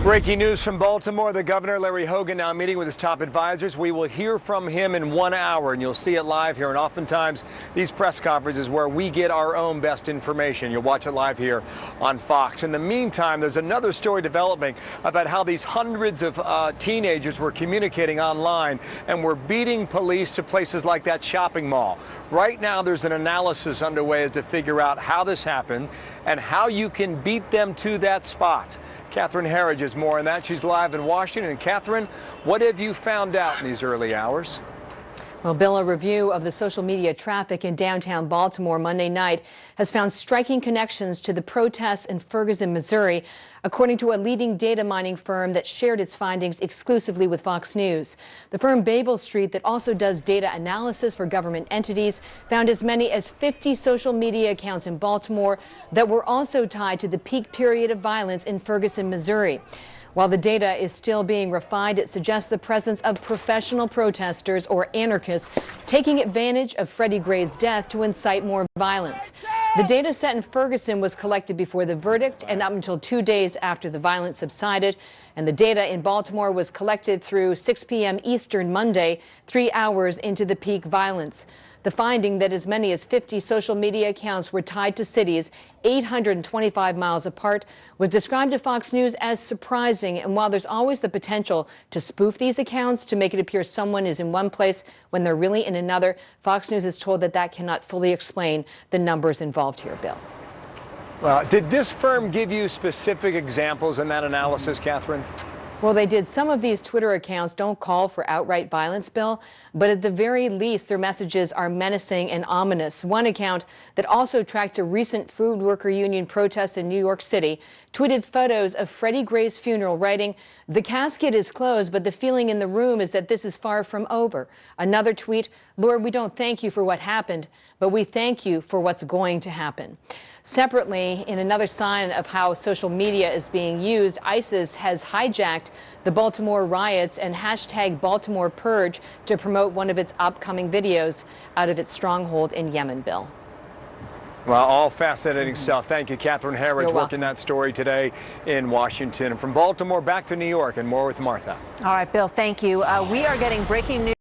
Breaking news from Baltimore. The governor, Larry Hogan, now meeting with his top advisors. We will hear from him in 1 hour, and you'll see it live here. And oftentimes, these press conferences where we get our own best information. You'll watch it live here on Fox. In the meantime, there's another story developing about how these hundreds of teenagers were communicating online and were beating police to places like that shopping mall. Right now, there's an analysis underway as to figure out how this happened and how you can beat them to that spot. Catherine Herridge is more on that. She's live in Washington. And Catherine, what have you found out in these early hours? Well, Bill, a review of the social media traffic in downtown Baltimore Monday night has found striking connections to the protests in Ferguson, Missouri, according to a leading data mining firm that shared its findings exclusively with Fox News. The firm Babel Street, that also does data analysis for government entities, found as many as 50 social media accounts in Baltimore that were also tied to the peak period of violence in Ferguson, Missouri. While the data is still being refined, it suggests the presence of professional protesters or anarchists taking advantage of Freddie Gray's death to incite more violence. The data set in Ferguson was collected before the verdict and up until 2 days after the violence subsided. And the data in Baltimore was collected through 6 p.m. Eastern Monday, 3 hours into the peak violence. The finding that as many as 50 social media accounts were tied to cities 825 miles apart was described to Fox News as surprising. And while there's always the potential to spoof these accounts to make it appear someone is in one place when they're really in another, Fox News is told that that cannot fully explain the numbers involved here, Bill. Well, did this firm give you specific examples in that analysis, Catherine? Well, they did. Some of these Twitter accounts don't call for outright violence, Bill, but at the very least, their messages are menacing and ominous. One account that also tracked a recent food worker union protest in New York City tweeted photos of Freddie Gray's funeral, writing, "The casket is closed, but the feeling in the room is that this is far from over." Another tweet, "Lord, we don't thank you for what happened, but we thank you for what's going to happen." Separately, in another sign of how social media is being used, ISIS has hijacked the Baltimore riots and hashtag Baltimore Purge to promote one of its upcoming videos out of its stronghold in Yemen, Bill. Well, all fascinating stuff. Thank you, Catherine Herridge, working that story today in Washington. And from Baltimore back to New York, and more with Martha. All right, Bill, thank you. We are getting breaking news.